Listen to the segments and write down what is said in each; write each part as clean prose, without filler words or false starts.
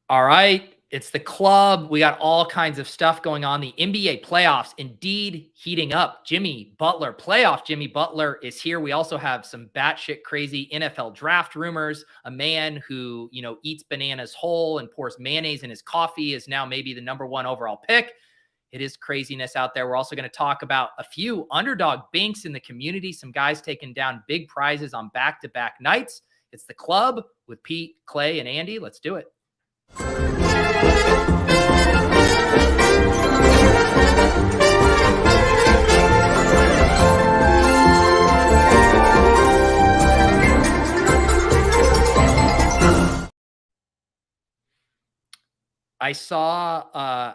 All right. It's the club. We got all kinds of stuff going on. The NBA playoffs indeed heating up. Jimmy Butler, playoff Jimmy Butler is here. We also have some batshit crazy NFL draft rumors. A man who, eats bananas whole and pours mayonnaise in his coffee is now maybe the number one overall pick. It is craziness out there. We're also going to talk about a few underdog banks in the community, some guys taking down big prizes on back-to-back nights. It's the club with Pete, Clay, and Andy. Let's do it. I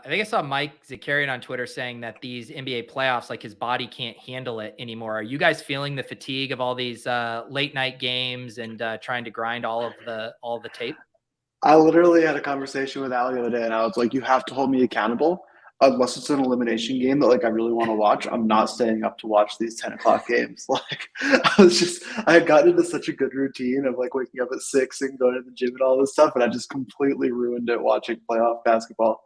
think I saw Mike Zakarian on Twitter saying that these NBA playoffs, like his body can't handle it anymore. Are you guys feeling the fatigue of all these late night games and trying to grind all the tape? I literally had a conversation with Ali the other day, and I was like, "You have to hold me accountable, unless it's an elimination game that I really want to watch. I'm not staying up to watch these 10 o'clock games." I had gotten into such a good routine of waking up at 6 and going to the gym and all this stuff, and I just completely ruined it watching playoff basketball.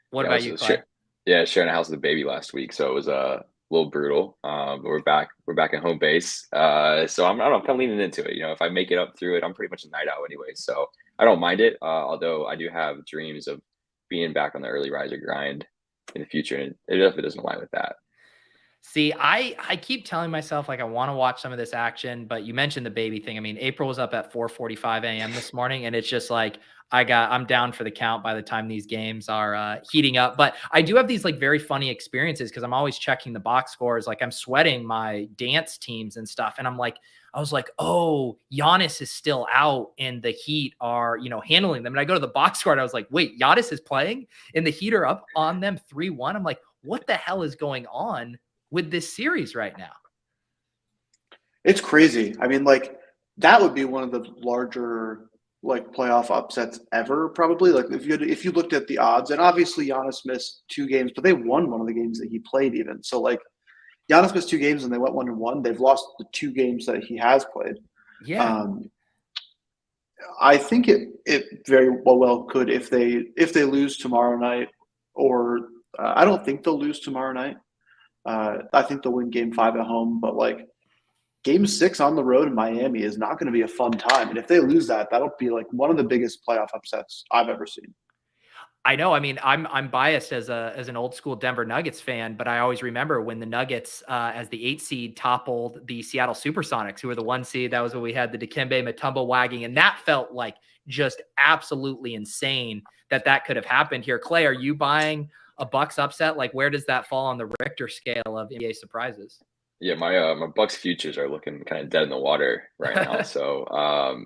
What about you, Clay? Sharing a house with a baby last week, so it was a little brutal. But we're back at home base. So I'm kind of leaning into it. If I make it up through it, I'm pretty much a night out anyway, so I don't mind it. Although I do have dreams of being back on the early riser grind in the future, and it definitely doesn't align with that. See, I keep telling myself I want to watch some of this action, but you mentioned the baby thing. I mean, April was up at 4:45 a.m. this morning, and it's just I'm down for the count by the time these games are heating up. But I do have these very funny experiences because I'm always checking the box scores. I'm sweating my dance teams and stuff, and I was like, oh, Giannis is still out, and the Heat are handling them. And I go to the box score, and I was like, wait, Giannis is playing, and the Heat are up on them 3-1. I'm like, what the hell is going on with this series right now? It's crazy. I mean, that would be one of the larger playoff upsets ever, probably. If you looked at the odds, and obviously Giannis missed 2 games, but they won one of the games that he played even. So Giannis missed 2 games and they went 1-1. They've lost the 2 games that he has played. Yeah. I think it very well could if they lose tomorrow night, or I don't think they'll lose tomorrow night. I think they'll win Game 5 at home, but Game 6 on the road in Miami is not going to be a fun time. And if they lose that, that'll be one of the biggest playoff upsets I've ever seen. I know. I mean, I'm biased as an old school Denver Nuggets fan, but I always remember when the Nuggets, as the 8 seed, toppled the Seattle Supersonics, who were the 1 seed. That was when we had the Dikembe Mutombo wagging, and that felt just absolutely insane that could have happened here. Clay, are you buying a Bucks upset? Where does that fall on the Richter scale of NBA surprises? Yeah, my Bucks futures are looking kind of dead in the water right now. So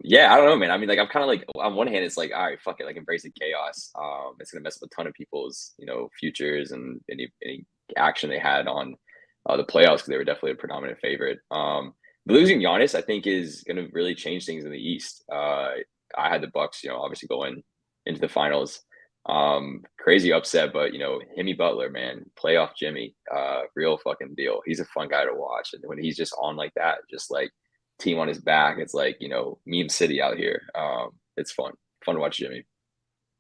yeah, I don't know, man. I mean, I'm kind of on one hand, it's all right, fuck it, embrace the chaos. It's gonna mess up a ton of people's futures and any action they had on the playoffs, because they were definitely a predominant favorite. Losing Giannis, I think, is gonna really change things in the East. I had the Bucks, obviously going into the finals. Crazy upset, but Jimmy Butler, man, playoff Jimmy, real fucking deal. He's a fun guy to watch, and when he's just on like that, just team on his back, it's meme city out here. It's fun to watch Jimmy.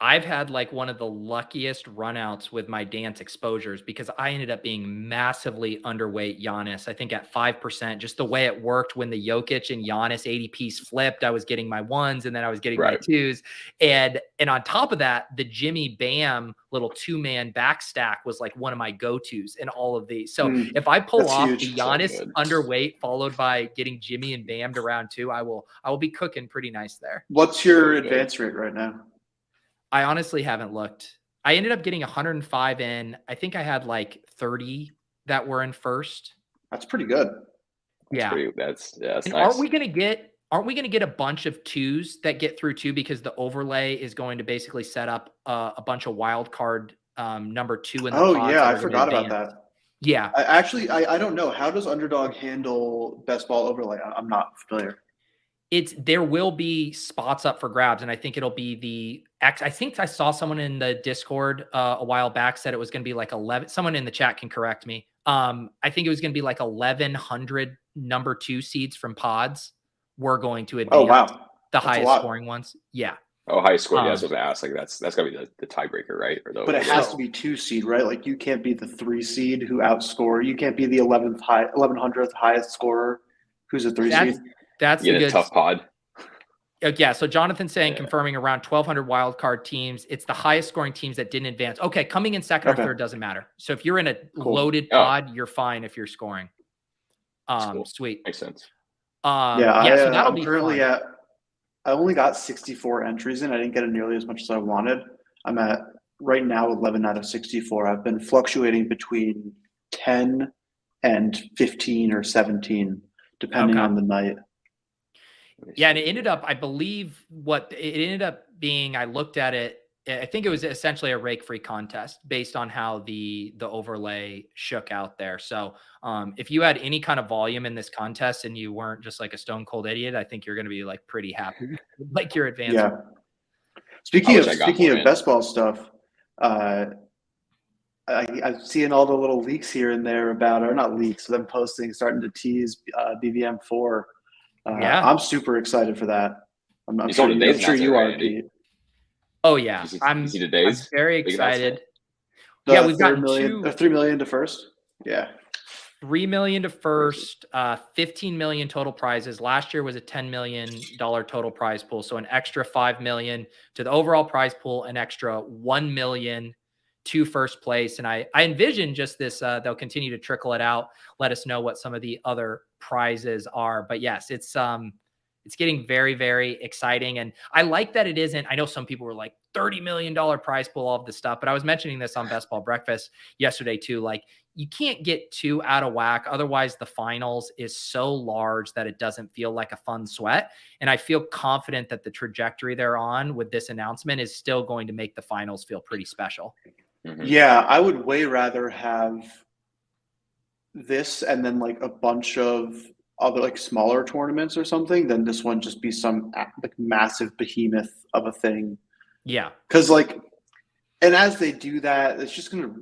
I've had one of the luckiest runouts with my dance exposures because I ended up being massively underweight Giannis. I think at 5%, just the way it worked when the Jokic and Giannis ADPs flipped, I was getting my 1s and then I was getting my 2s. And on top of that, the Jimmy Bam little 2-man back stack was one of my go-tos in all of these. So if I pull off huge. The Giannis underweight followed by getting Jimmy and Bam to round 2, I will be cooking pretty nice there. What's your advance rate right now? I honestly haven't looked. I ended up getting 105 in. I think I had 30 that were in first. That's pretty good. That's nice. Aren't we going to get a bunch of 2s that get through too, because the overlay is going to basically set up a bunch of wild card number 2 in the pods. Oh yeah, I forgot about that. Yeah. I don't know. How does Underdog handle best ball overlay? I'm not familiar. There will be spots up for grabs, and I think it'll be I think I saw someone in the Discord a while back said it was going to be 11. Someone in the chat can correct me. I think it was going to be 1,100 number 2 seeds from pods were going to advance. Oh wow, the highest scoring ones. Yeah. Oh, highest score. Yeah, that's what I asked. Like that's gotta be the tiebreaker, right? Or But it has to be 2 seed, right? Like you can't be the 3 seed who outscore. You can't be the 1100th highest scorer who's a 3 seed. That's you the get a good. tough pod. Yeah, so Jonathan's saying confirming around 1,200 wildcard teams. It's the highest scoring teams that didn't advance. Okay, coming in second or third doesn't matter. So if you're in a loaded pod, you're fine if you're scoring. Cool. Sweet. Makes sense. So that'll I'm be currently fun. I only got 64 entries in. I didn't get nearly as much as I wanted. I'm at right now 11 out of 64. I've been fluctuating between 10 and 15 or 17, depending on the night. Yeah, and it ended up, I believe it ended up being, I looked at it, I think it was essentially a rake-free contest based on how the overlay shook out there. So if you had any kind of volume in this contest and you weren't just like a stone cold idiot, I think you're going to be like pretty happy, like your advance. Yeah. Speaking of best ball stuff, I'm seeing all the little leaks here and there about, or not leaks, them posting, starting to tease BBM4. I'm super excited for that. I'm sure you are, Pete. Oh yeah, I'm very excited. Yeah, we've got 3 million to first. Yeah, 3 million to first, 15 million total prizes. Last year was a $10 million total prize pool, so an extra 5 million to the overall prize pool, an extra 1 million to first place. And I envision just this. They'll continue to trickle it out. Let us know what some of the other prizes are. But yes, it's getting very, very exciting. And I like that it isn't, I know some people were like $30 million prize pool, all of this stuff, but I was mentioning this on Best Ball Breakfast yesterday too. Like you can't get too out of whack. Otherwise the finals is so large that it doesn't feel like a fun sweat. And I feel confident that the trajectory they're on with this announcement is still going to make the finals feel pretty special. Yeah, I would way rather have this and then like a bunch of other like smaller tournaments or something than this one just be some like massive behemoth of a thing. Yeah. Because like, and as they do that, it's just going to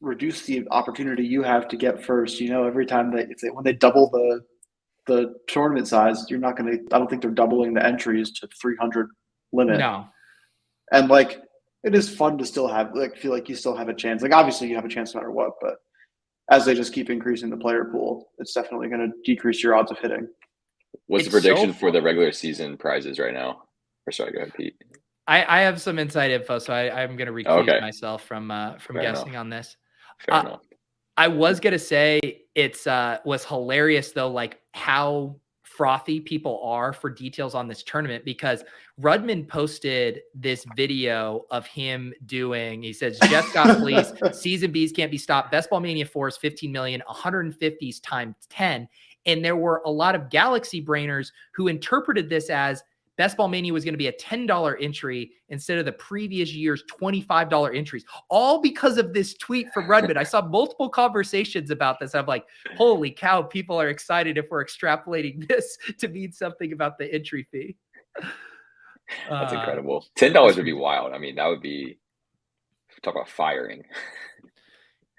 reduce the opportunity you have to get first. You know, every time when they double the tournament size, you're not going to. I don't think they're doubling the entries to 300 limit. No. And like, it is fun to still have feel like you still have a chance. Like obviously you have a chance no matter what, but as they just keep increasing the player pool, it's definitely going to decrease your odds of hitting. What's the prediction for the regular season prizes right now? Or sorry, go ahead, Pete. I have some inside info, so I'm going to recuse myself from guessing on this. Fair enough. I was going to say it's was hilarious though, like how frothy people are for details on this tournament, because Rudman posted this video of him doing, he says, Jeff got fleeced, season B's can't be stopped. Best Ball Mania 4 is 15 million, 150s times 10. And there were a lot of Galaxy brainers who interpreted this as Best Ball Mania was going to be a $10 entry instead of the previous year's $25 entries, all because of this tweet from Rudman. I saw multiple conversations about this. I'm like, holy cow, people are excited if we're extrapolating this to mean something about the entry fee. That's incredible. $10 would be wild. I mean, that would be, talk about firing.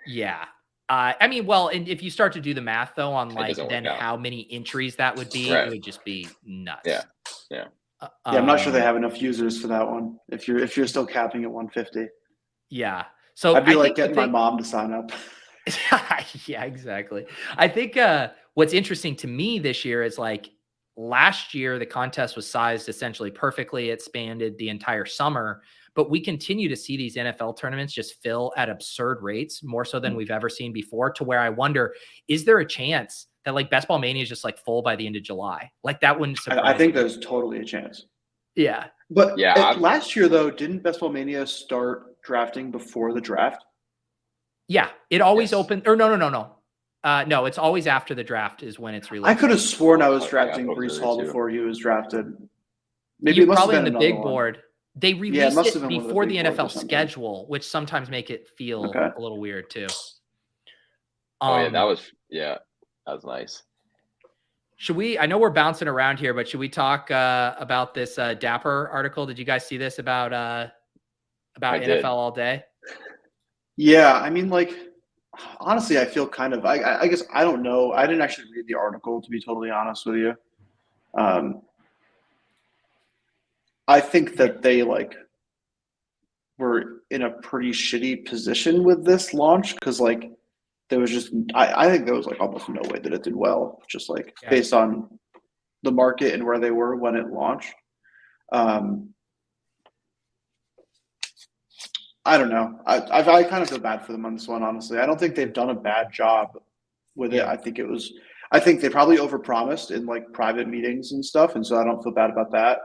Yeah. I mean, well, and if you start to do the math though, on like then how many entries that would be, it would just be nuts. Yeah. Yeah, I'm not sure they have enough users for that one. If you're still capping at 150. Yeah. So I'd be like getting my mom to sign up. Yeah, exactly. I think what's interesting to me this year is like last year, the contest was sized essentially perfectly. It spanned the entire summer, but we continue to see these NFL tournaments just fill at absurd rates, more so than we've ever seen before, to where I wonder, is there a chance that like Best Ball Mania is just like full by the end of July? Like that wouldn't surprise me. I think there's totally a chance. Yeah. But last year though, didn't Best Ball Mania start drafting before the draft? Yeah, it always opened, or no. No, it's always after the draft is when it's released. I could have sworn I was drafting Breece Hall before he was drafted. Maybe it must probably have been in the big board. They released it before the NFL schedule, which sometimes make it feel a little weird too. That was nice. Should we? I know we're bouncing around here, but should we talk about this Dapper article? Did you guys see this about NFL All Day? Yeah, I mean, like, honestly, I feel kind of. I guess I don't know. I didn't actually read the article, to be totally honest with you. I think that they like were in a pretty shitty position with this launch because like there was just I think there was like almost no way that it did well, just like based on the market and where they were when it launched. I don't know. I kind of feel bad for them on this one, honestly. I don't think they've done a bad job with it. I think they probably overpromised in like private meetings and stuff, and so I don't feel bad about that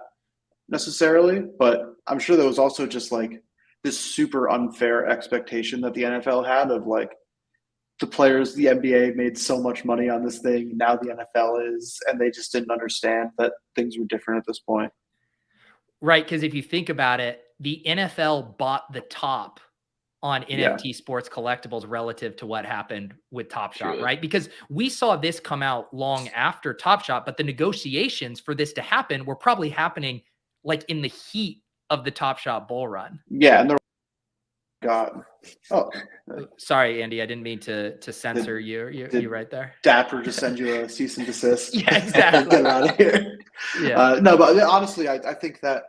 necessarily. But I'm sure there was also just like this super unfair expectation that the NFL had of like the players, the NBA made so much money on this thing, now the NFL is, and they just didn't understand that things were different at this point. Right, because if you think about it, the NFL bought the top on NFT sports collectibles relative to what happened with Top Shot, right? Because we saw this come out long after Top Shot, but the negotiations for this to happen were probably happening like in the heat of the Top Shot bull run. Yeah, and God. Oh, sorry, Andy. I didn't mean to censor you. You right there. Dapper just send you a cease and desist. Yeah, exactly. Get out of here. Yeah. No, but honestly, I think that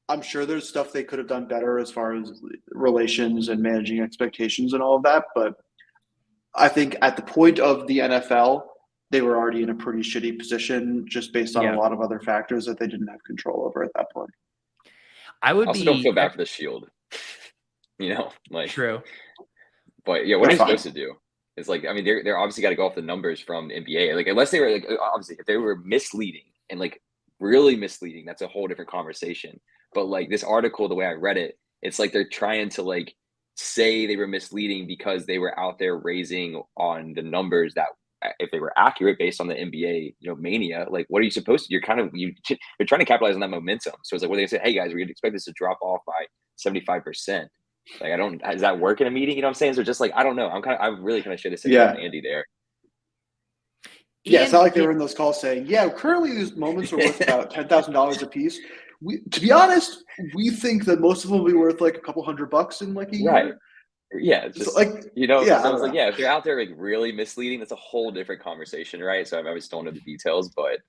I'm sure there's stuff they could have done better as far as relations and managing expectations and all of that. But I think at the point of the NFL, they were already in a pretty shitty position just based on a lot of other factors that they didn't have control over at that point. I also don't feel bad for the Shield. You know, like true. But yeah, what are you supposed to do? It's like, I mean, they're obviously got to go off the numbers from the NBA. Like, unless they were like, obviously, if they were misleading and like really misleading, that's a whole different conversation. But like this article, the way I read it, it's like they're trying to like say they were misleading because they were out there raising on the numbers that if they were accurate based on the NBA, mania. Like, what are you supposed to? You're trying to capitalize on that momentum. So it's like, they say, hey guys, we're gonna expect this to drop off by 75%. Like, does that work in a meeting? You know what I'm saying? So just like, I don't know. I'm really kind of share the same with Andy there. Yeah, it's not like they were in those calls saying, yeah, currently these moments are worth about $10,000 a piece. To be honest, we think that most of them will be worth like a couple $100 in like a year. Right. Yeah. It's just, like, so it's like, if they're out there like really misleading, that's a whole different conversation, right? So I always don't know the details, but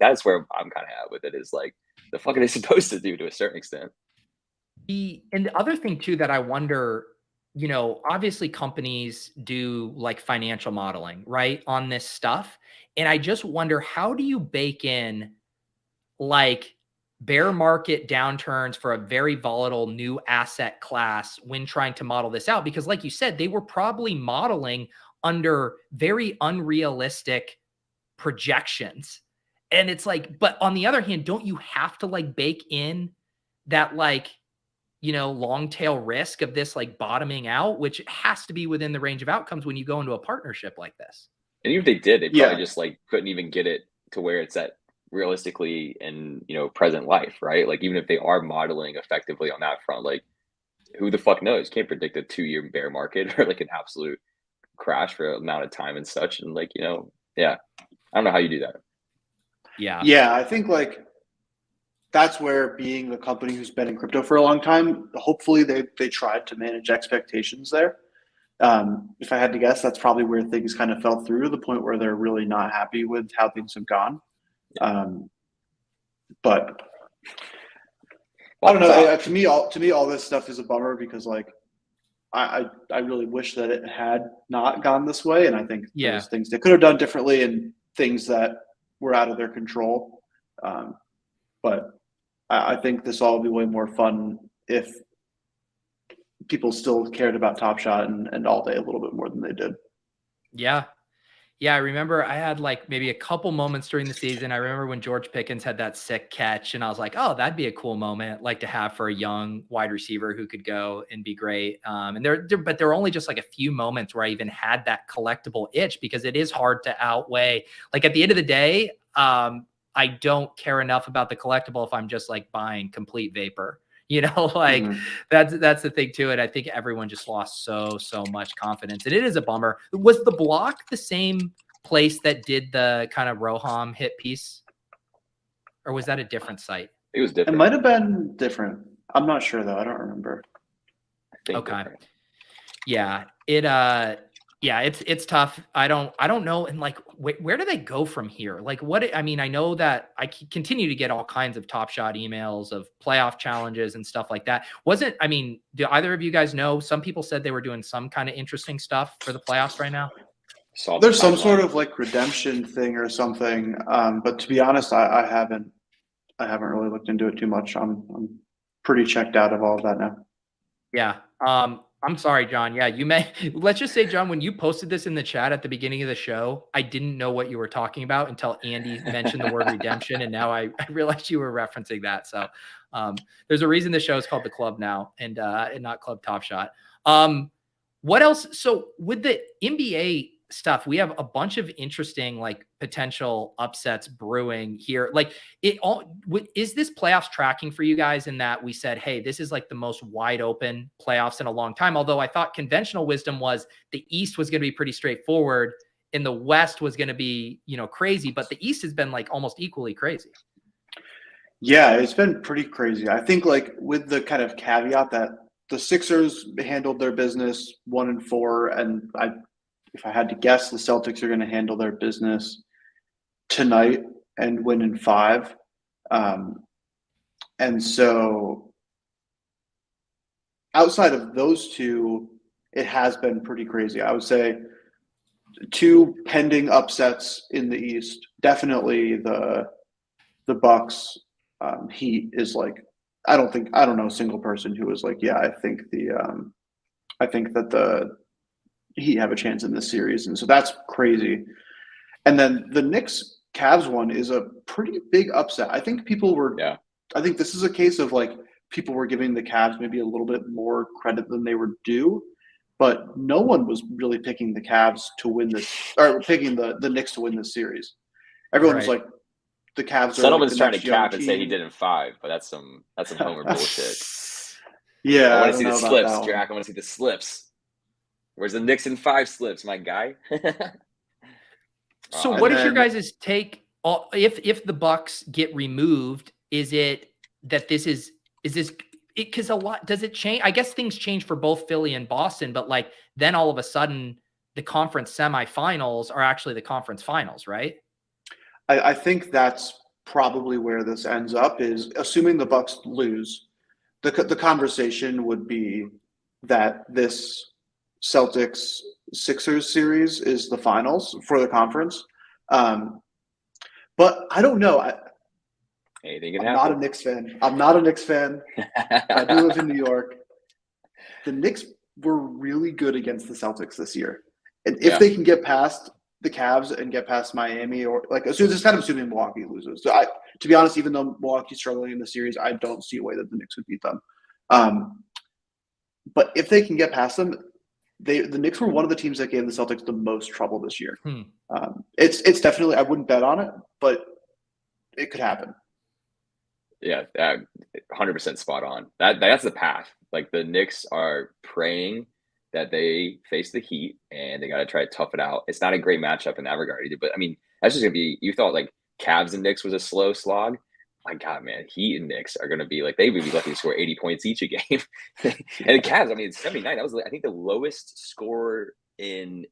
that's where I'm kind of at with it is like, the fuck are they supposed to do to a certain extent? And the other thing too that I wonder, obviously companies do like financial modeling, right, on this stuff. And I just wonder, how do you bake in like bear market downturns for a very volatile new asset class when trying to model this out? Because like you said, they were probably modeling under very unrealistic projections. And it's like, but on the other hand, don't you have to like bake in that like, long tail risk of this like bottoming out, which has to be within the range of outcomes when you go into a partnership like this? And even if they did, they probably just like couldn't even get it to where it's at realistically in, present life, right? Like, even if they are modeling effectively on that front, like who the fuck knows? Can't predict a 2-year bear market or like an absolute crash for an amount of time and such. And like, I don't know how you do that. Yeah. I think like, that's where being the company who's been in crypto for a long time, hopefully they tried to manage expectations there. If I had to guess, that's probably where things kind of fell through to the point where they're really not happy with how things have gone. But I don't know. To me, all this stuff is a bummer because like I really wish that it had not gone this way, and I think there's things they could have done differently and things that were out of their control. But I think this all would be way more fun if people still cared about Top Shot and All Day a little bit more than they did. Yeah. I remember I had like maybe a couple moments during the season. I remember when George Pickens had that sick catch and I was like, oh, that'd be a cool moment like to have for a young wide receiver who could go and be great. But there were only just like a few moments where I even had that collectible itch because it is hard to outweigh. Like at the end of the day, I don't care enough about the collectible if I'm just like buying complete vapor, that's the thing to it. I think everyone just lost so much confidence and it is a bummer. Was the block the same place that did the kind of Roham hit piece or was that a different site? It was different. It might've been different. I'm not sure though. I don't remember. Okay. Different. Yeah. It, Yeah, it's tough. I don't know. And like, where do they go from here? Like I mean, I know that I continue to get all kinds of Top Shot emails of playoff challenges and stuff like that. I mean, do either of you guys know? Some people said they were doing some kind of interesting stuff for the playoffs right now. Saw the There's some sort timeline. of like redemption thing or something. But to be honest, I haven't really looked into it too much. I'm pretty checked out of all of that now. Yeah. I'm sorry, John. Yeah, let's just say, John, when you posted this in the chat at the beginning of the show, I didn't know what you were talking about until Andy mentioned the word redemption. And now I realized you were referencing that. So there's a reason the show is called The Club now and not Club Top Shot. What else? So with the NBA stuff, we have a bunch of interesting like potential upsets brewing here. Like is this playoffs tracking for you guys in that we said, hey, this is like the most wide open playoffs in a long time. Although I thought conventional wisdom was the East was going to be pretty straightforward and the West was going to be, crazy, but the East has been like almost equally crazy. Yeah, it's been pretty crazy. I think like with the kind of caveat that the Sixers handled their business 1-4, and if I had to guess, the Celtics are going to handle their business tonight and win in 5. And so outside of those two, it has been pretty crazy. I would say 2 pending upsets in the East. Definitely the Bucks Heat is like, I don't know a single person who was like, yeah, I think that the Heat have a chance in this series. And so that's crazy. And then the Knicks Cavs one is a pretty big upset. I think I think this is a case of like people were giving the Cavs maybe a little bit more credit than they were due, but no one was really picking the Cavs to win this, or picking the Knicks to win this series. Everyone was like, the Cavs are Settleman's like trying to cap and say he did in 5, but that's some homer bullshit. Yeah, I want to see the slips, Jack. I want to see the slips. Where's the Knicks in 5 slips, my guy? So what is your guys' take? If the Bucks get removed, is it that this is this because a lot does it change? I guess things change for both Philly and Boston, but like then all of a sudden the conference semifinals are actually the conference finals, right? I think that's probably where this ends up, is assuming the Bucks lose, the conversation would be that this Celtics Sixers series is the finals for the conference. But I don't know. Anything can I'm happen. not a Knicks fan. I do live in New York. The Knicks were really good against the Celtics this year. And if they can get past the Cavs and get past Miami, or like, as soon as it's kind of assuming Milwaukee loses. So to be honest, even though Milwaukee's struggling in the series, I don't see a way that the Knicks would beat them. But if they can get past them, the Knicks were one of the teams that gave the Celtics the most trouble this year. It's definitely, I wouldn't bet on it, but it could happen. Yeah, 100% spot on. That's the path. Like the Knicks are praying that they face the Heat and they got to try to tough it out. It's not a great matchup in that regard either, but I mean, that's just gonna be. You thought like Cavs and Knicks was a slow slog. My God, man, Heat and Knicks are gonna be like they would be lucky to score 80 points each a game. And the Cavs, I mean, it's 79. That was I think the lowest score in,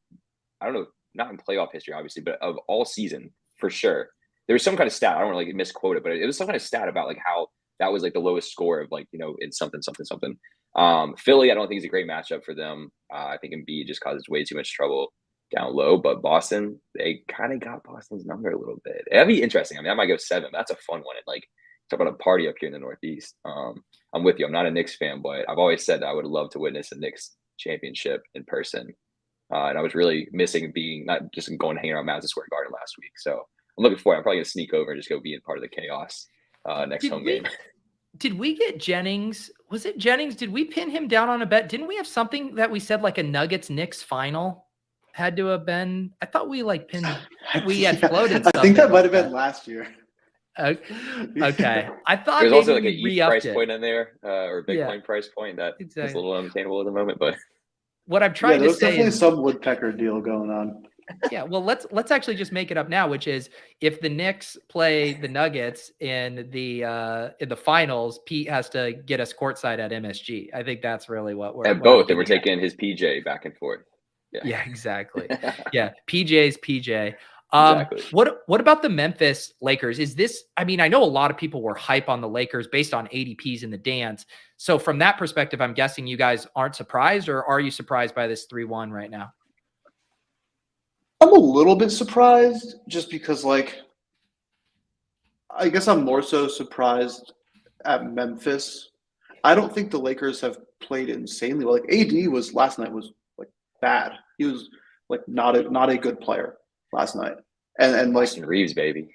I don't know, not in playoff history, obviously, but of all season for sure. There was some kind of stat. I don't want to like misquote it, but it was some kind of stat about like how that was like the lowest score of like, in something. Philly, I don't think is a great matchup for them. I think Embiid just causes way too much trouble down low. But Boston, they kind of got Boston's number a little bit. That'd be interesting. I mean, I might go 7. That's a fun one. And like talk about a party up here in the Northeast. I'm with you. I'm not a Knicks fan, but I've always said that I would love to witness a Knicks championship in person. And I was really missing being not just going hanging around Madison Square Garden last week. So I'm looking forward. I'm probably gonna sneak over and just go be a part of the chaos next home game. Did we get Jennings? Was it Jennings? Did we pin him down on a bet? Didn't we have something that we said like a Nuggets Knicks final had to have been? I thought we like pinned. We had floated. I think that might have been last year. Okay, I thought there's also like an ETH price point in there or Bitcoin price point that is a little unattainable at the moment. But what I'm trying to say definitely is some woodpecker deal going on. Yeah, well, let's actually just make it up now, which is if the Knicks play the Nuggets in the finals, Pete has to get us courtside at MSG. I think that's really what we're at both, and we're taking his PJ back and forth. Yeah, exactly. Yeah, PJ's PJ. Exactly. What about the Memphis Lakers? Is this, I mean, I know a lot of people were hype on the Lakers based on ADPs in the dance. So from that perspective, I'm guessing you guys aren't surprised, or are you surprised by this 3-1 right now? I'm a little bit surprised just because, like, I guess I'm more so surprised at Memphis. I don't think the Lakers have played insanely well. Like AD was last night was like bad. He was like not a good player last night. And like Austin Reeves, baby.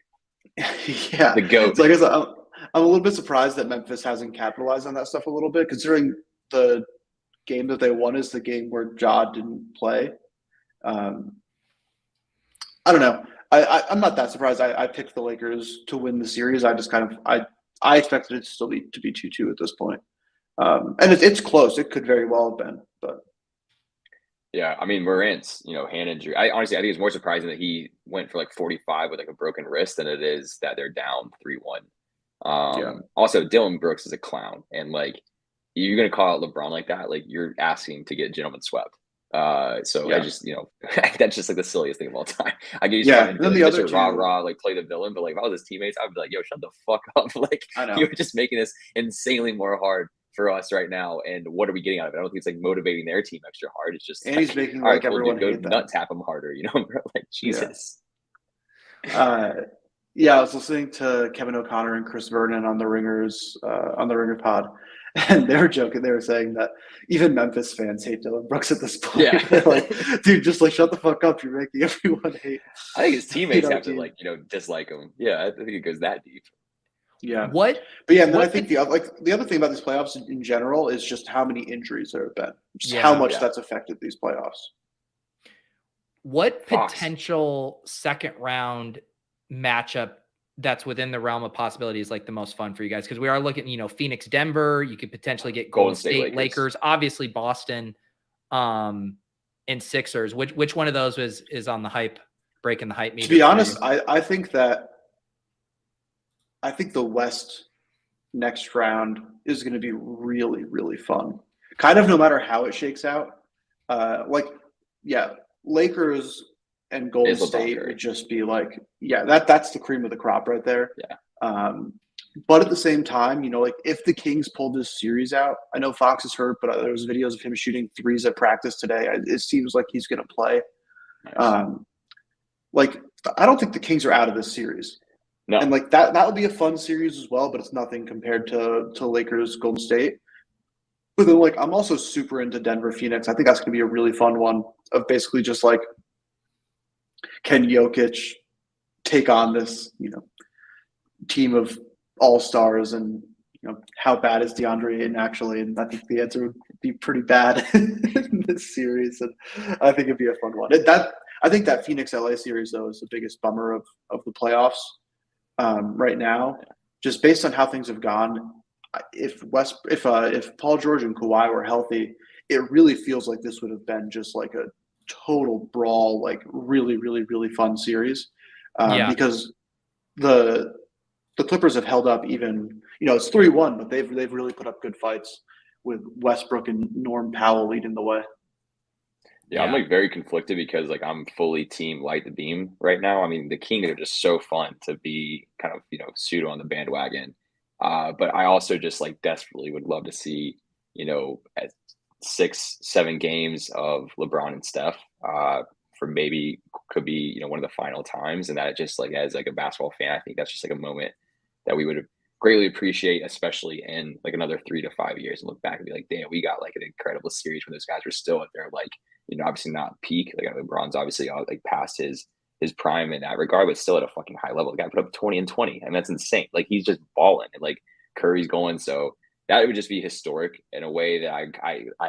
yeah. The GOAT. So I guess I'm a little bit surprised that Memphis hasn't capitalized on that stuff a little bit, considering the game that they won is the game where Ja didn't play. Um, I don't know. I'm not that surprised. I picked the Lakers to win the series. I just kind of I expected it to still be 2-2 at this point. And it's close. It could very well have been, but Yeah, I mean Morant's, hand injury. I honestly, I think it's more surprising that he went for like 45 with like a broken wrist than it is that they're down 3-1. yeah. Also, Dylan Brooks is a clown, and like you're gonna call out LeBron like that, like you're asking to get gentlemen swept. So I Yeah. just, that's just like the silliest thing of all time. I get you Yeah. trying And to then do the like other Mr. Rah two, Rah, like play the villain, but like if I was his teammates, I'd be like, yo, shut the fuck up. Like I know. you're just making this insanely more hard for us right now. And what are we getting out of it? I don't think it's like motivating their team extra hard. It's just And like, he's making all right, like cool, everyone dude, go hate them. nut tap him harder, bro? Like Yeah. Jesus. Yeah, I was listening to Kevin O'Connor and Chris Vernon on the Ringer pod, and they were joking. They were saying that even Memphis fans hate Dylan Brooks at this point. Yeah. They're like, dude, just like shut the fuck up. You're making everyone hate. I think his teammates our have to team. like, dislike him. Yeah, I think it goes that deep. Yeah. What But yeah, and then I what think the other thing about these playoffs in general is just how many injuries there have been. Just how Yeah. much Yeah. that's affected these playoffs. What Fox. potential second round matchup that's within the realm of possibility is like the most fun for you guys? Because we are looking, Phoenix, Denver. You could potentially get Golden State, Lakers, obviously Boston, and Sixers. Which one of those is on the hype, breaking the hype meter? To be honest, I think the West next round is going to be really, really fun. Kind of no matter how it shakes out. Lakers and Golden State would just be like, that's the cream of the crop right there. Yeah. But at the same time, like if the Kings pulled this series out, I know Fox is hurt, but there was videos of him shooting threes at practice today. It seems like he's going to play. Nice. I don't think the Kings are out of this series. No. And like that would be a fun series as well, but it's nothing compared to Lakers Golden State. But then like I'm also super into Denver Phoenix. I think that's gonna be a really fun one of basically just like can Jokic take on this, team of all-stars, and how bad is DeAndre Ayton actually? And I think the answer would be pretty bad in this series. And I think it'd be a fun one. I think that Phoenix LA series though is the biggest bummer of the playoffs. Right now, just based on how things have gone, if Paul George and Kawhi were healthy, it really feels like this would have been just like a total brawl, like really, really, really fun series. Because the Clippers have held up even, it's 3-1, but they've really put up good fights with Westbrook and Norm Powell leading the way. Yeah, I'm like very conflicted because like I'm fully team Light the Beam right now. I mean, the Kings are just so fun to be kind of, pseudo on the bandwagon. But I also just like desperately would love to see, at 6-7 games of LeBron and Steph for maybe could be, one of the final times. And that just like as like a basketball fan, I think that's just like a moment that we would greatly appreciate, especially in like another 3 to 5 years, and look back and be like, damn, we got like an incredible series when those guys were still at their like, obviously not peak. Like LeBron's obviously like past his prime in that regard, but still at a fucking high level. The guy put up 20 and 20, and that's insane. Like he's just balling, and like Curry's going. So that would just be historic in a way that I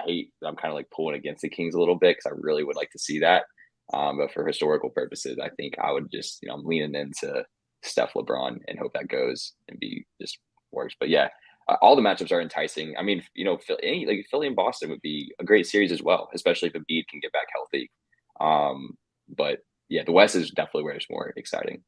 hate. I'm kind of like pulling against the Kings a little bit because I really would like to see that. But for historical purposes, I think I would just, I'm leaning into Steph, LeBron, and hope that goes and be just works. But yeah. All the matchups are enticing. I mean, Philly and Boston would be a great series as well, especially if Embiid can get back healthy. But yeah, the West is definitely where it's more exciting.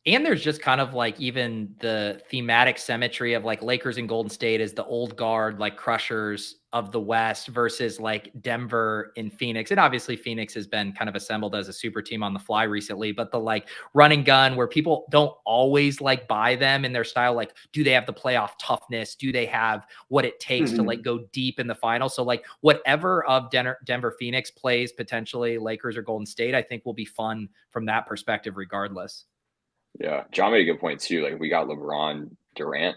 And there's just kind of like even the thematic symmetry of like Lakers and Golden State as the old guard, like crushers of the West versus like Denver and Phoenix. And obviously Phoenix has been kind of assembled as a super team on the fly recently, but the like run and gun where people don't always like buy them in their style. Like, do they have the playoff toughness? Do they have what it takes to like go deep in the final? So like whatever of Denver Phoenix plays potentially Lakers or Golden State, I think will be fun from that perspective regardless. Yeah, John made a good point too. Like we got LeBron, Durant,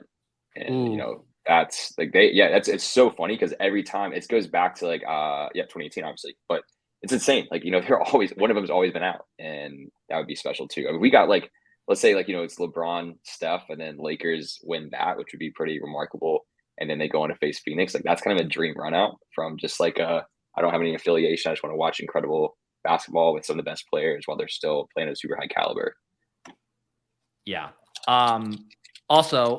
and Ooh. that's like it's so funny because every time it goes back to like 2018 obviously, but it's insane. Like they're always one of them's always been out, and that would be special too. I mean, we got like let's say like it's LeBron, Steph, and then Lakers win that, which would be pretty remarkable. And then they go on to face Phoenix. Like that's kind of a dream run out from just like I don't have any affiliation. I just want to watch incredible basketball with some of the best players while they're still playing at a super high caliber. Yeah. Also,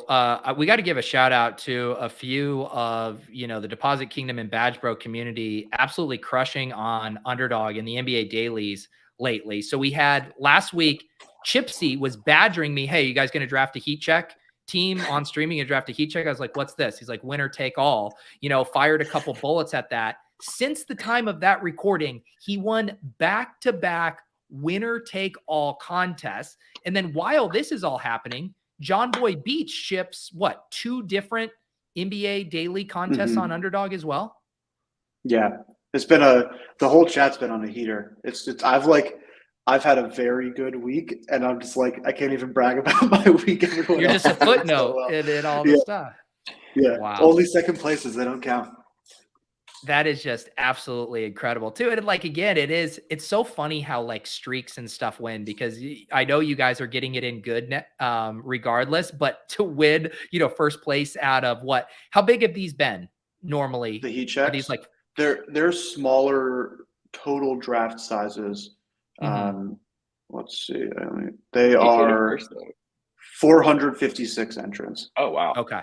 we got to give a shout out to a few of, the Deposit Kingdom and Badge Bro community absolutely crushing on Underdog in the NBA dailies lately. So we had last week, Chipsy was badgering me. Hey, you guys going to draft a heat check team on streaming and draft a heat check? I was like, what's this? He's like, winner take all, fired a couple bullets at that. Since the time of that recording, he won back-to-back winner take all contests. And then while this is all happening, John Boy Beach ships 2 different NBA daily contests on Underdog as well. Yeah, it's been the whole chat's been on a heater. I've had a very good week, and I'm just like I can't even brag about my week. You're just a footnote in all the stuff. Yeah, wow. Only second places, they don't count. That is just absolutely incredible too. And like, again, it's so funny how like streaks and stuff win, because I know you guys are getting it in good regardless, but to win, first place out of how big have these been normally? The heat checks? Are these like they're smaller total draft sizes. Let's see. They are 456 entrants. Oh, wow. Okay.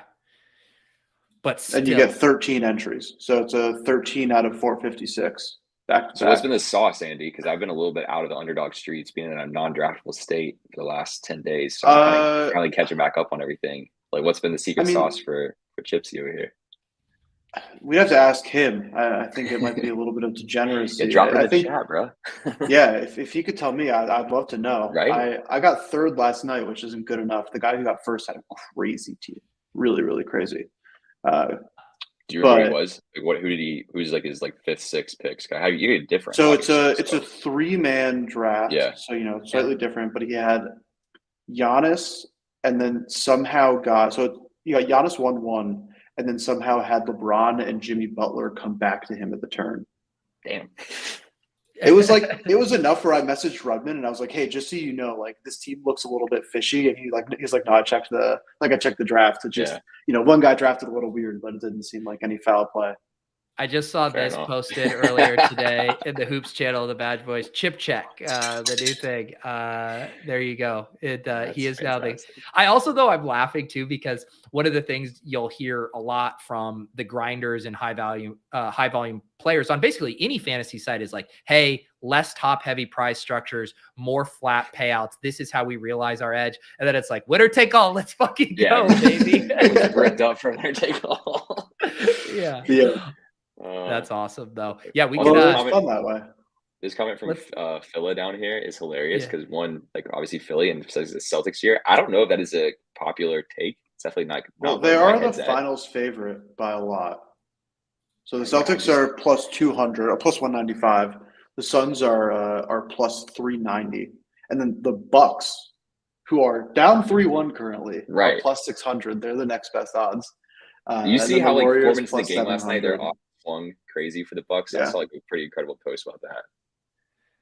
But still. And you get 13 entries. So it's a 13 out of 456. So what's been the sauce, Andy? Because I've been a little bit out of the Underdog streets, being in a non-draftable state for the last 10 days. So I'm finally catching back up on everything. Like, what's been the secret sauce for Chipsy over here? We'd have to ask him. I think it might be a little bit of degeneracy. Drop it in the chat, bro. Yeah, if he could tell me, I'd love to know. Right? I got third last night, which isn't good enough. The guy who got first had a crazy team. Really, really crazy. Do you remember who he was? Like, who's like his like 5th, 6th picks? How you get different? So it's a 3-man draft. Yeah. So slightly different, but he had Giannis, and then somehow you got Giannis 1-1, and then somehow had LeBron and Jimmy Butler come back to him at the turn. Damn. It was enough where I messaged Rudman and I was like, hey, just so you know, like this team looks a little bit fishy. And he's like, no, I checked the draft. It just, one guy drafted a little weird, but it didn't seem like any foul play. I just saw this posted earlier today in the Hoops channel, the Badge Boys chip check, the new thing. There you go. He is now I also, though, I'm laughing too, because one of the things you'll hear a lot from the grinders and high volume players on basically any fantasy site is like, hey, less top heavy prize structures, more flat payouts. This is how we realize our edge. And then it's like, winner take all. Let's fucking go, baby. Ripped up for winner take all. Yeah. That's awesome, though. Yeah, we could. It's fun that way. This comment from Phila down here is hilarious because one, like obviously Philly and says the Celtics year. I don't know if that is a popular take. It's definitely not. Well, they are the finals favorite by a lot. So the Celtics are plus 200 or plus 195. The Suns are plus 390, and then the Bucks, who are down 3-1 currently, are plus 600. They're the next best odds. You see how like 4 minutes in the game last night, they're off swung crazy for the Bucks. I saw like a pretty incredible post about that.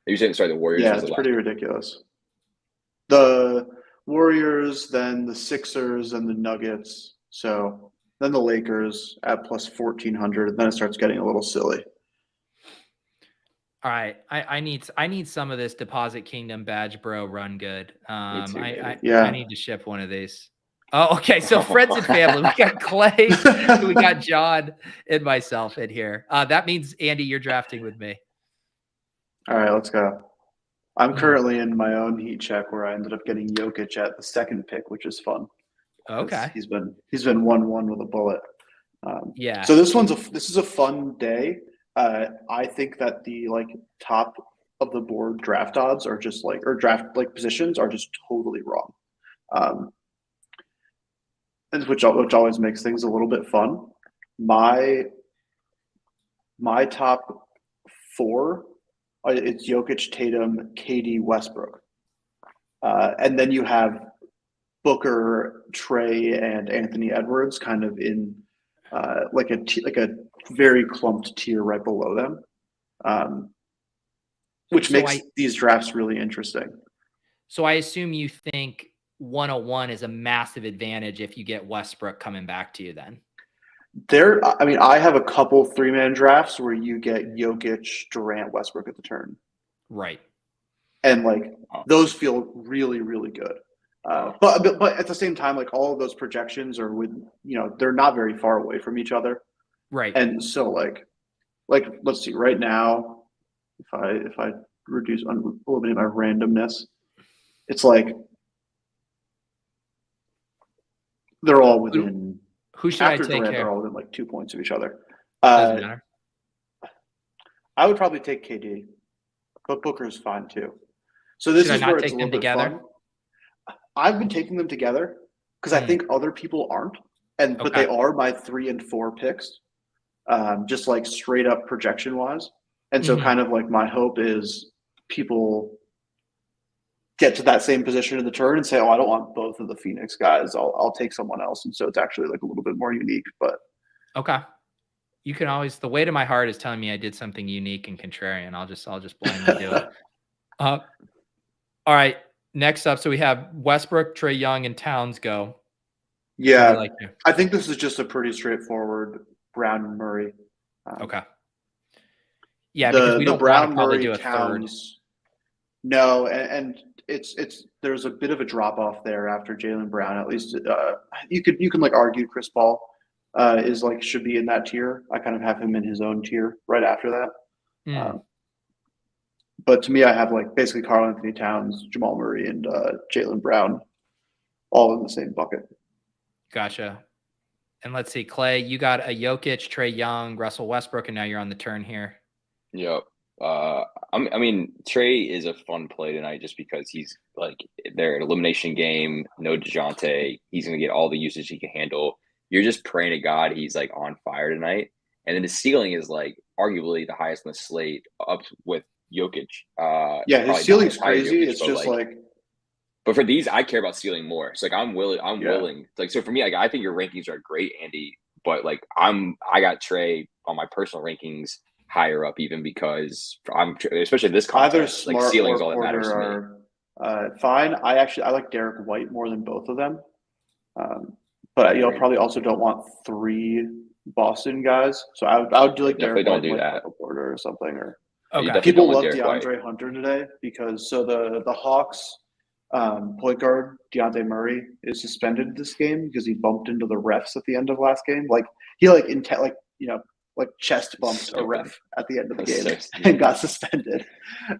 You saying the Warriors? Yeah, it's pretty ridiculous. The Warriors, then the Sixers, and the Nuggets. So then the Lakers at plus 1,400. Then it starts getting a little silly. All right, I need some of this Deposit Kingdom Badge Bro run good. I need to ship one of these. Oh, okay. So friends and family, we got Clay, we got John, and myself in here. That means, Andy, you're drafting with me. All right, let's go. I'm currently in my own heat check where I ended up getting Jokic at the second pick, which is fun. Okay. He's been 1-1 with a bullet. Yeah. So this is a fun day. I think that the top of the board draft odds are just or draft positions are just totally wrong, and which always makes things a little bit fun. My top four, it's Jokic, Tatum, KD, Westbrook, and then you have Booker, Trey, and Anthony Edwards kind of in like a very clumped tier right below them, which makes these drafts really interesting. So I assume you think 101 is a massive advantage if you get Westbrook coming back to you then. I have a couple 3-man drafts where you get Jokic, Durant, Westbrook at the turn. Right. And those feel really, really good. But at the same time, all of those projections are they're not very far away from each other. Right. And so let's see, right now, if I eliminate my randomness, it's they're all within. Who should I take Durant, here? they're all within 2 points of each other. Doesn't matter. I would probably take KD, but Booker's fine too. So this is where it's a little bit fun. I've been taking them together because I think other people aren't, but they are my 3 and 4 picks, just straight up projection wise. And so kind of my hope is people get to that same position in the turn and say, "Oh, I don't want both of the Phoenix guys. I'll take someone else." And so it's actually a little bit more unique. But okay, you can always. The weight of my heart is telling me I did something unique and contrarian. I'll just blindly do it. All right. Next up, so we have Westbrook, Trae Young, and Towns go. Yeah, I think this is just a pretty straightforward Brown and Murray. Okay. Yeah, because we don't want to probably do a Towns, third. No, and it's there's a bit of a drop off there after Jaylen Brown. At least you can argue Chris Paul is should be in that tier. I kind of have him in his own tier right after that. But to me, I have basically Karl-Anthony Towns, Jamal Murray, and Jaylen Brown all in the same bucket. Gotcha. And let's see, Clay, you got a Jokic, Trae Young, Russell Westbrook, and now you're on the turn here. Yep. I mean, Trae is a fun play tonight just because he's they're an elimination game, no DeJounte. He's going to get all the usage he can handle. You're just praying to God he's on fire tonight. And then the ceiling is arguably the highest on the slate, up with Jokic. Yeah, his ceiling's crazy. Jokic, it's just but for these, I care about ceiling more. So I'm willing. So for me, I think your rankings are great, Andy. But I got Trae on my personal rankings higher up, even because I'm especially this contest. Either Smart ceiling's or all that matters to me. Fine. I like Derek White more than both of them. But you'll probably also don't want 3 Boston guys. So I would do Derek White, do that. Porter or something. Or people love DeAndre Hunter today because the Hawks point guard Dejounte Murray is suspended this game because he bumped into the refs at the end of last game. He chest bumped a ref at the end of the game and got suspended.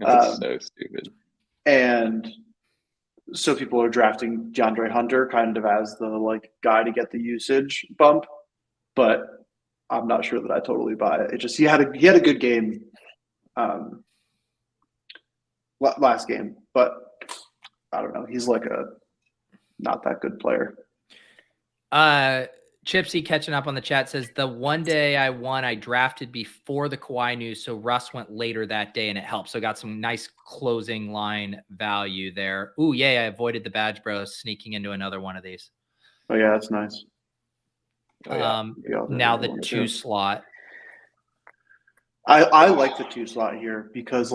That's so stupid. And so people are drafting DeAndre Hunter kind of as the guy to get the usage bump, but I'm not sure that I totally buy it. It just he had a good game last game, but I don't know. He's not that good player. Chipsy catching up on the chat says the one day I won, I drafted before the Kawhi news. So Russ went later that day and it helped. So got some nice closing line value there. Ooh, yeah. I avoided the Badge Bros sneaking into another one of these. Oh yeah. That's nice. Now the 2 slot. I like the 2 slot here because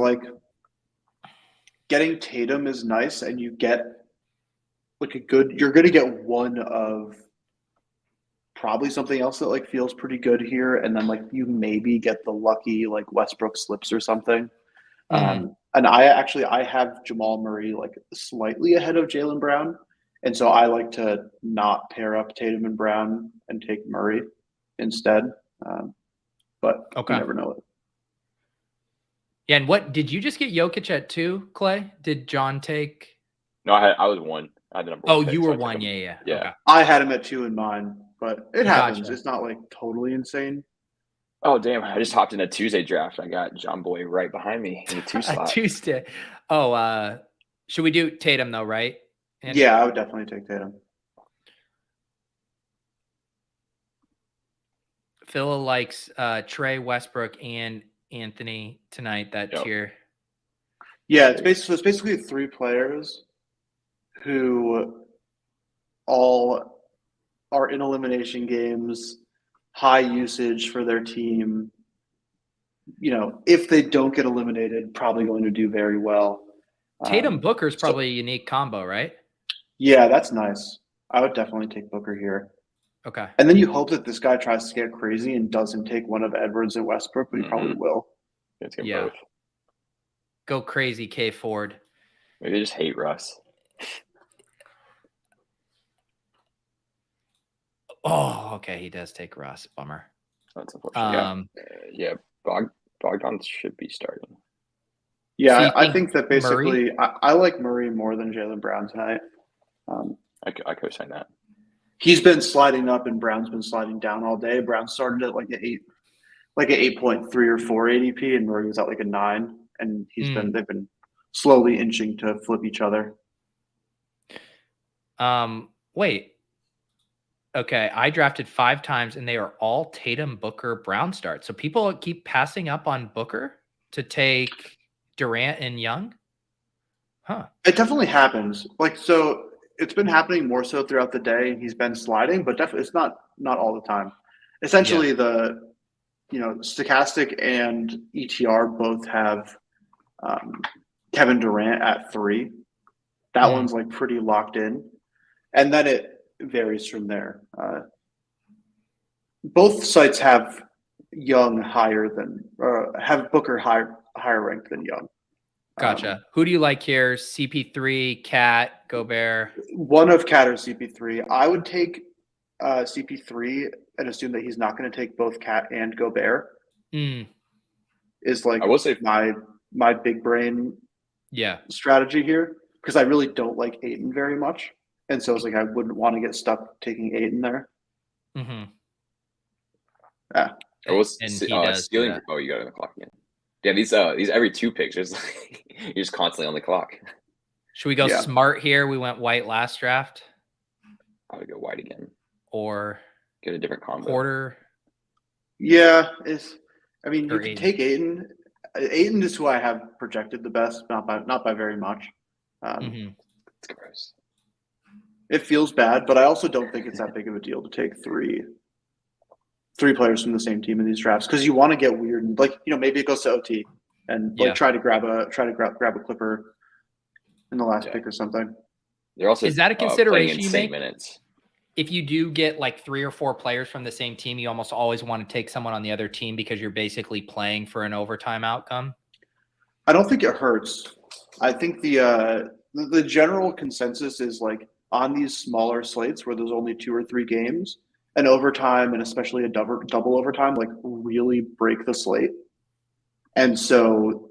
getting Tatum is nice and you get you're going to get one of probably something else that feels pretty good here. And then you maybe get the lucky Westbrook slips or something. And I have Jamal Murray slightly ahead of Jaylen Brown. And so I like to not pair up Tatum and Brown and take Murray instead. But you never know it. Yeah, and what did you just get Jokic at 2, Clay? Did John take? No, I was 1. I had the number 1 Oh, pick, you so were I took 1. him. Yeah. Yeah. Okay. I had him at 2 in mine, but it happens. Gotcha. It's not like totally insane. Oh, damn. I just hopped in a Tuesday draft. I got John Boy right behind me in the 2 slot. Tuesday. Oh, should we do Tatum though, right? Andy? Yeah, I would definitely take Tatum. Phil likes Trey, Westbrook, and Anthony tonight, that tier. Yeah, it's basically 3 players who all are in elimination games, high usage for their team. You know, if they don't get eliminated, probably going to do very well. Tatum Booker is probably a unique combo, right? Yeah, that's nice. I would definitely take Booker here. Okay. And then you hope that this guy tries to get crazy and doesn't take one of Edwards and Westbrook, but he probably will. Let's get Yeah. both. Go crazy, K Ford. Maybe they just hate Russ. Oh, okay. He does take Russ. Bummer. That's unfortunate. Yeah, Bogdan should be starting. Yeah, So I think that basically Murray? I like Murray more than Jaylen Brown tonight. I co-sign that. He's been sliding up and Brown's been sliding down all day. Brown started at like an 8.3 or 4 ADP, and Murray was at like a 9. And they've been slowly inching to flip each other. Wait. Okay, I drafted 5 times and they are all Tatum, Booker, Brown starts. So people keep passing up on Booker to take Durant and Young? Huh. It definitely happens. So it's been happening more so throughout the day, and he's been sliding, but definitely it's not all the time. Essentially, Stochastic and ETR both have Kevin Durant at 3. That one's like pretty locked in, and then it varies from there. Both sites have Young higher than have Booker higher ranked than Young. Gotcha. Who do you like here? CP3, Cat, Gobert? One of Cat or CP3. I would take CP3 and assume that he's not going to take both Cat and Gobert. Is like I will say my big brain strategy here, because I really don't like Ayton very much. And so it's like I wouldn't want to get stuck taking Ayton there. Mm-hmm. Yeah. I was and he does stealing. Oh, you got it on the clock again. Yeah, these every 2 picks, you're just constantly on the clock. Should we go smart here? We went white last draft. I would go white again. Or get a different combo. Porter. Yeah, you can take Ayton. Ayton is who I have projected the best, not by very much. It's gross. It feels bad, but I also don't think it's that big of a deal to take three players from the same team in these drafts, because you want to get weird and maybe it goes to OT and try to grab a Clipper in the last pick or something. They're also is that a consideration you make? Minutes. If you do get like 3 or 4 players from the same team, you almost always want to take someone on the other team because you're basically playing for an overtime outcome. I don't think it hurts. I think the general consensus is like on these smaller slates where there's only 2 or 3 games, an overtime and especially a double overtime like really break the slate. And so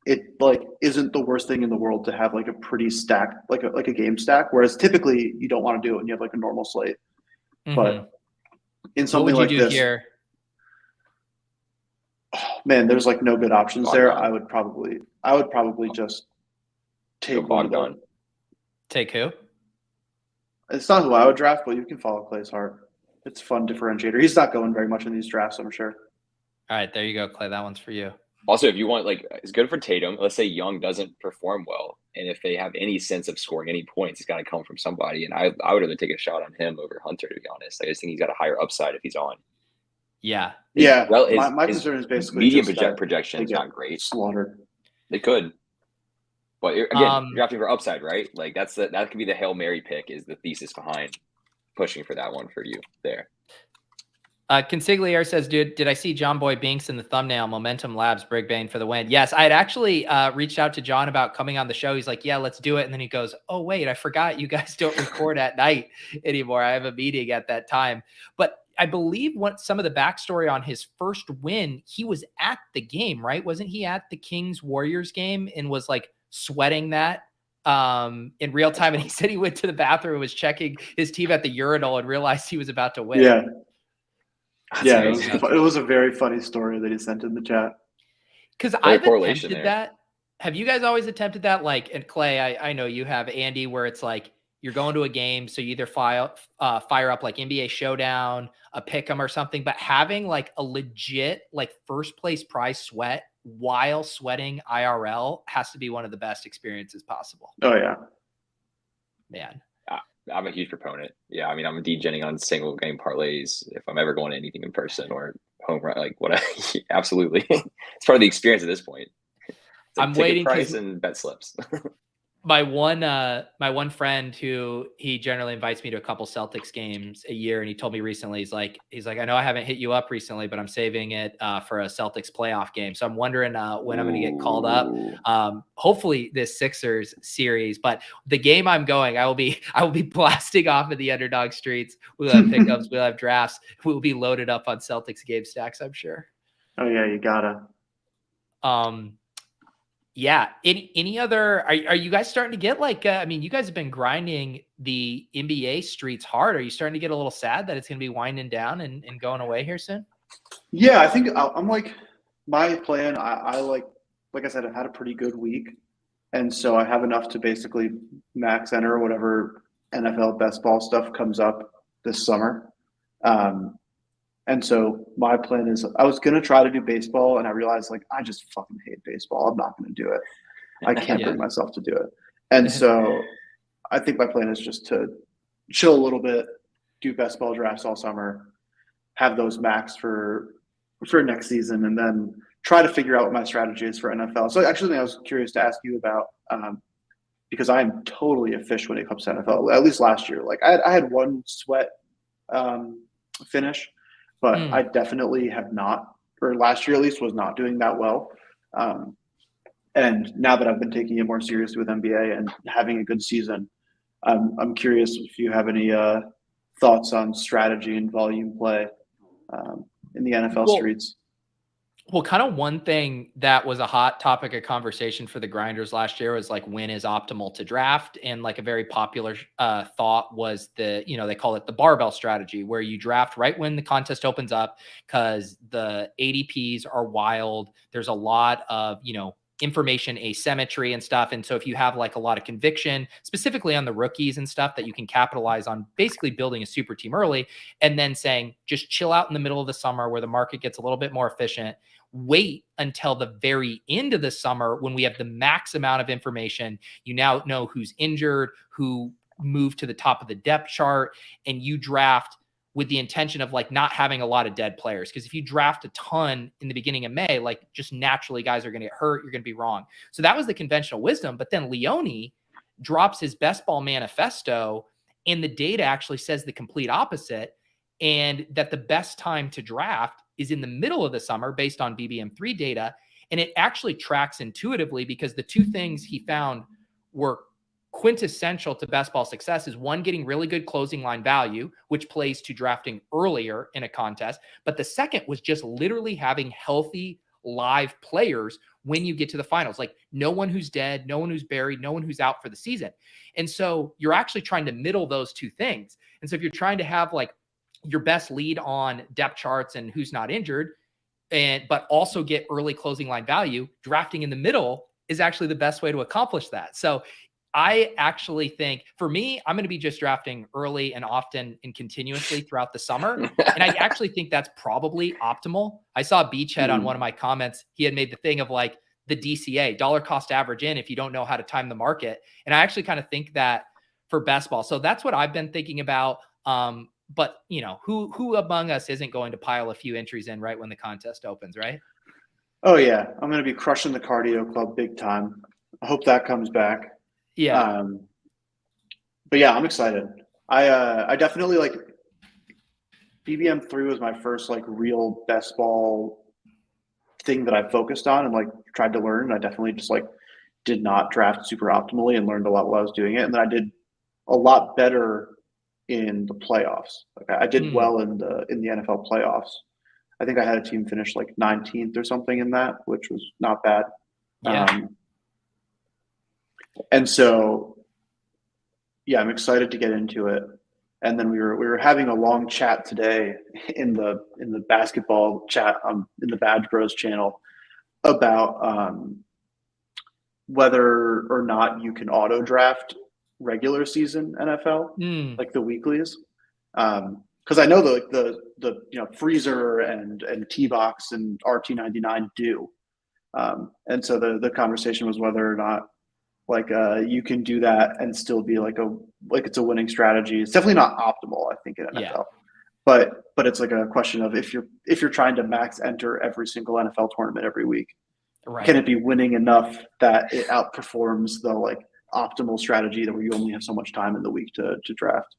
it like isn't the worst thing in the world to have like a pretty stack, like a game stack, whereas typically you don't want to do it when you have like a normal slate. But in something like this here? Oh, man, there's like no good options there. I would probably just take Bogdan. Take who? It's not who I would draft, but you can follow Clay's heart. It's a fun differentiator. He's not going very much in these drafts, I'm sure. All right, there you go, Clay. That one's for you. Also, if you want, it's good for Tatum. Let's say Young doesn't perform well, and if they have any sense of scoring any points, it's got to come from somebody. And I would rather take a shot on him over Hunter, to be honest. I just think he's got a higher upside if he's on. Yeah. My concern is basically medium projection is not great. Slaughtered. They could, but again, you're drafting for upside, right? Like that could be the Hail Mary pick. Is the thesis behind pushing for that one for you there? Consigliere says, dude, did I see John Boy Binks in the thumbnail? Momentum Labs, Brigbane for the win. Yes, I had actually reached out to John about coming on the show. He's like, yeah, let's do it. And then he goes, oh, wait, I forgot you guys don't record at night anymore. I have a meeting at that time. But I believe what some of the backstory on his first win, he was at the game, right? Wasn't he at the Kings Warriors game and was like sweating that in real time? And he said he went to the bathroom and was checking his team at the urinal and realized he was about to win. Yeah. That's Yeah, amazing. it was a very funny story that he sent in the chat. Because Very I've correlation attempted there. that. Have you guys always attempted that? Like, and Clay, I know you have, Andy, where it's like you're going to a game, so you either fire up like NBA Showdown, a pick'em or something, but having like a legit like first place prize sweat while sweating IRL has to be one of the best experiences possible. Oh yeah. Man. I'm a huge proponent. Yeah, I mean, I'm degenning on single game parlays if I'm ever going to anything in person or home run, like what. Absolutely, it's part of the experience at this point. It's like I'm ticket waiting price and bet slips. my one friend who he generally invites me to a couple Celtics games a year, and he told me recently, he's like, I know I haven't hit you up recently, but I'm saving it for a Celtics playoff game. So I'm wondering when I'm going to get called up. Hopefully this Sixers series, but the game I'm going, I will be blasting off of the Underdog streets. We'll have pickups, we'll have drafts, we'll be loaded up on Celtics game stacks, I'm sure. Oh yeah, you gotta. Yeah. Any other, are you guys starting to get like, I mean, you guys have been grinding the NBA streets hard. Are you starting to get a little sad that it's going to be winding down and going away here soon? Yeah, I think I'm like, my plan, I like I said, I've had a pretty good week. And so I have enough to basically max enter whatever NFL best ball stuff comes up this summer. And so my plan is I was going to try to do baseball, and I realized like I just fucking hate baseball. I'm not going to do it. I can't bring myself to do it. And so I think my plan is just to chill a little bit, do best ball drafts all summer, have those max for next season, and then try to figure out what my strategy is for NFL. So actually I was curious to ask you about because I am totally a fish when it comes to NFL, at least last year. Like I had one sweat finish, but I definitely have not, or last year at least, was not doing that well. And now that I've been taking it more seriously with NBA and having a good season, I'm curious if you have any thoughts on strategy and volume play in the NFL streets. Well, kind of one thing that was a hot topic of conversation for the grinders last year was like, when is optimal to draft? And like a very popular thought was they call it the barbell strategy, where you draft right when the contest opens up because the ADPs are wild. There's a lot of, information asymmetry and stuff. And so if you have like a lot of conviction, specifically on the rookies and stuff, that you can capitalize on basically building a super team early and then saying, just chill out in the middle of the summer where the market gets a little bit more efficient. Wait until the very end of the summer when we have the max amount of information. You now know who's injured, who moved to the top of the depth chart, and you draft with the intention of like not having a lot of dead players. Because if you draft a ton in the beginning of May, like just naturally guys are going to get hurt. You're going to be wrong. So that was the conventional wisdom. But then Leone drops his best ball manifesto, and the data actually says the complete opposite, and that the best time to draft is in the middle of the summer based on BBM3 data. And it actually tracks intuitively because the two things he found were quintessential to best ball success is one, getting really good closing line value, which plays to drafting earlier in a contest. But the second was just literally having healthy live players when you get to the finals, like no one who's dead, no one who's buried, no one who's out for the season. And so you're actually trying to middle those two things. And so if you're trying to have like your best lead on depth charts and who's not injured, but also get early closing line value, drafting in the middle is actually the best way to accomplish that. So I actually think for me, I'm going to be just drafting early and often and continuously throughout the summer. And I actually think that's probably optimal. I saw Beachhead on one of my comments. He had made the thing of like the DCA, dollar cost average in, if you don't know how to time the market. And I actually kind of think that for best ball. So that's what I've been thinking about. But who among us isn't going to pile a few entries in right when the contest opens, right? Oh yeah. I'm going to be crushing the cardio club big time. I hope that comes back. Yeah. But yeah, I'm excited. I definitely like BBM3 was my first like real best ball thing that I focused on and like tried to learn. I definitely just like did not draft super optimally and learned a lot while I was doing it. And then I did a lot better in the playoffs. Like I did well in the NFL playoffs. I think I had a team finish like 19th or something in that, which was not bad. Yeah. And so, yeah, I'm excited to get into it. And then we were having a long chat today in the basketball chat in the Badge Bros channel about whether or not you can auto draft regular season NFL, like the weeklies. Because I know the Freezer and T-Box and RT99 do. And so the conversation was whether or not you can do that and still be like it's a winning strategy. It's definitely not optimal, I think, in NFL. But it's like a question of if you're trying to max enter every single NFL tournament every week, can it be winning enough that it outperforms the like optimal strategy that where you only have so much time in the week to draft?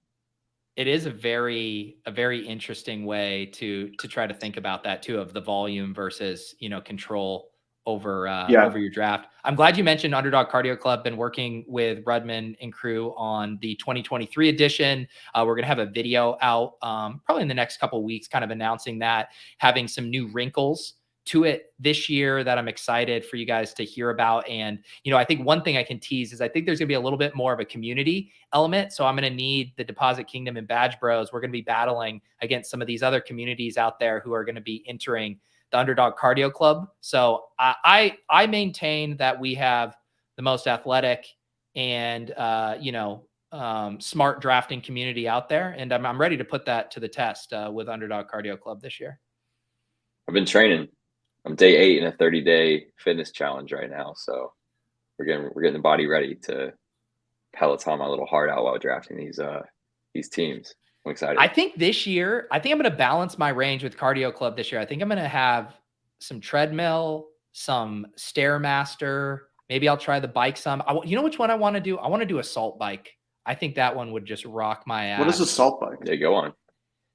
It is a very interesting way to try to think about that too, of the volume versus, control over your draft. I'm glad you mentioned Underdog Cardio Club. Been working with Rudman and crew on the 2023 edition. We're going to have a video out probably in the next couple of weeks, kind of announcing that, having some new wrinkles to it this year that I'm excited for you guys to hear about. And, I think one thing I can tease is I think there's gonna be a little bit more of a community element. So I'm going to need the Deposit Kingdom and Badge Bros. We're going to be battling against some of these other communities out there who are going to be entering the Underdog Cardio Club. So I maintain that we have the most athletic and, smart drafting community out there. And I'm ready to put that to the test with Underdog Cardio Club this year. I've been training. I'm day 8 in a 30-day fitness challenge right now. So we're getting the body ready to Peloton my little heart out while drafting these teams. I'm excited. I think this year, I'm going to balance my range with Cardio Club this year. I think I'm going to have some treadmill, some Stairmaster. Maybe I'll try the bike some. You know which one I want to do? I want to do a salt bike. I think that one would just rock my ass. What is a salt bike? Yeah, go on.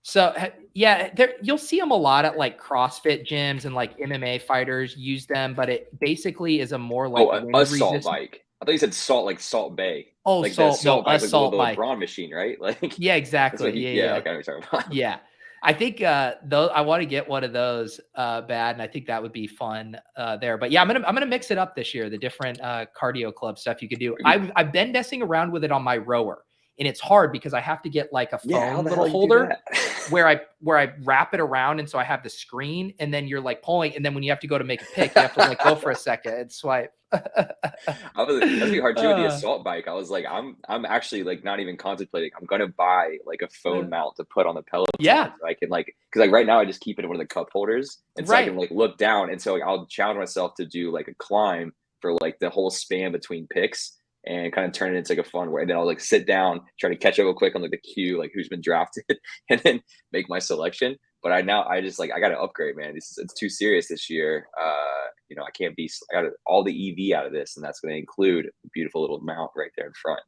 So yeah, you'll see them a lot at like CrossFit gyms and like MMA fighters use them, but it basically is a more like a salt bike. I thought you said salt, like Salt Bay. Oh, like salt, the salt no, bike, a salt the bike. LeBron machine, right? Like yeah, exactly. Yeah. Okay, I'm talking about. Yeah, I think those. I want to get one of those bad, and I think that would be fun there. But yeah, I'm gonna mix it up this year. The different Cardio Club stuff you could do. I've been messing around with it on my rower. And it's hard because I have to get like a phone little holder where I wrap it around. And so I have the screen and then you're like pulling. And then when you have to go to make a pick, you have to like go for a second and swipe. That'd be hard too with the assault bike. I was like, I'm actually like not even contemplating. I'm going to buy like a phone mount to put on the Peloton. Yeah. So I can because right now I just keep it in one of the cup holders. And so I can like look down. And so I'll challenge myself to do like a climb for like the whole span between picks. And kind of turn it into like a fun way. And then I'll like sit down, try to catch up real quick on like the queue, like who's been drafted, and then make my selection. But I got to upgrade, man. It's too serious this year. I can't be. I got all the EV out of this, and that's going to include a beautiful little mount right there in front.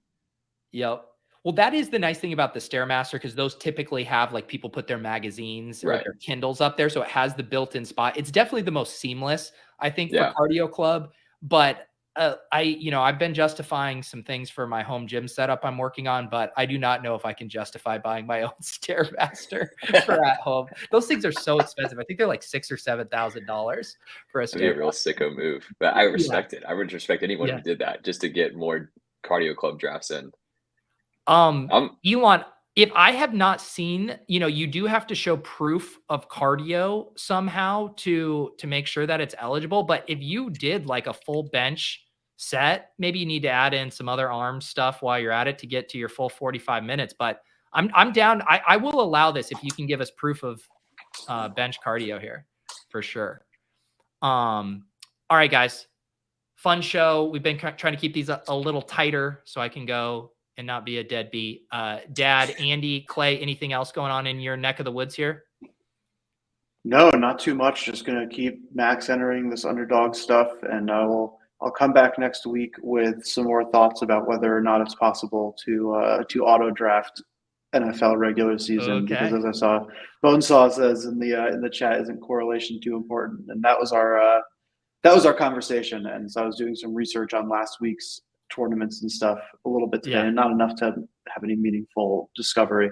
Yep. Well, that is the nice thing about the Stairmaster, because those typically have like people put their magazines or their Kindles up there, so it has the built-in spot. It's definitely the most seamless, I think, for Cardio Club, but. I've been justifying some things for my home gym setup I'm working on, but I do not know if I can justify buying my own Stairmaster for at home. Those things are so expensive. I think they're like $6,000 or $7,000 for a Stairmaster. That'd be a real sicko move, but I respect it. I would respect anyone who did that just to get more Cardio Club drafts in. Elon, if I have not seen, you do have to show proof of cardio somehow to make sure that it's eligible. But if you did like a full bench set, maybe you need to add in some other arm stuff while you're at it to get to your full 45 minutes. But I'm down. I will allow this if you can give us proof of bench cardio here for sure. All right, guys, fun show. We've been trying to keep these a little tighter so I can go and not be a deadbeat. Dad, Andy, Clay, anything else going on in your neck of the woods here? No, not too much. Just going to keep max entering this underdog stuff, and I'll come back next week with some more thoughts about whether or not it's possible to auto draft NFL regular season. Because as I saw, Bonesaw says in the chat, isn't correlation too important? And that was our conversation. And so I was doing some research on last week's tournaments and stuff a little bit today, and not enough to have any meaningful discovery.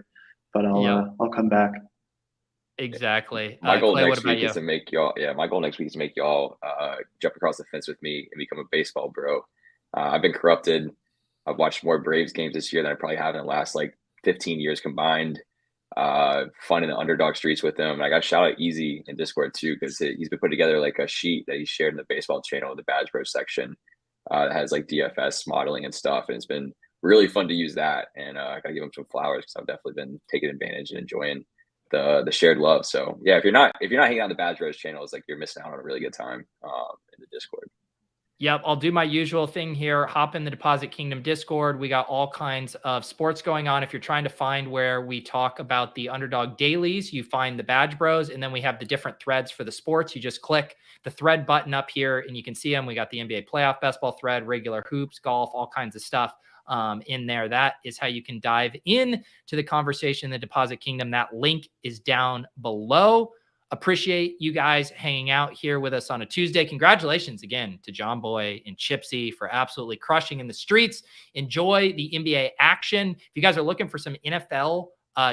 But Yep. I'll come back. Exactly. My goal Clay, what next about week you? is to make y'all. Yeah, my goal next week is to make y'all jump across the fence with me and become a baseball bro. I've been corrupted. I've watched more Braves games this year than I probably have in the last like 15 years combined. Fun in the underdog streets with him. And I got shout out Easy in Discord too, because he's been putting together like a sheet that he shared in the baseball channel, the Badge Bros section, that has like DFS modeling and stuff. And it's been really fun to use that. And I gotta give him some flowers because I've definitely been taking advantage and enjoying the shared love. So yeah, if you're not hanging out on the Badge Bros channel, it's like you're missing out on a really good time in the Discord. Yep, I'll do my usual thing here. Hop in the Deposit Kingdom Discord. We got all kinds of sports going on. If you're trying to find where we talk about the Underdog dailies, you find the Badge Bros, and then we have the different threads for the sports. You just click the thread button up here, and you can see them. We got the NBA playoff basketball thread, regular hoops, golf, all kinds of stuff in there. That is how you can dive in to the conversation in the Deposit Kingdom. That link is down below. Appreciate you guys hanging out here with us on a Tuesday. Congratulations again to John Boy and Chipsy for absolutely crushing in the streets. Enjoy the NBA action. If you guys are looking for some NFL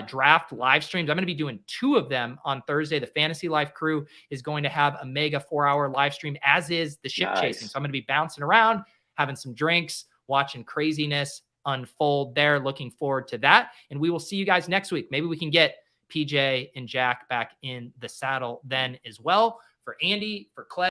draft live streams, I'm going to be doing 2 of them on Thursday. The Fantasy Life crew is going to have a mega 4-hour live stream, as is the ship chasing. So I'm going to be bouncing around, having some drinks, watching craziness unfold there. Looking forward to that. And we will see you guys next week. Maybe we can get PJ and Jack back in the saddle then as well. For Andy, for Clay,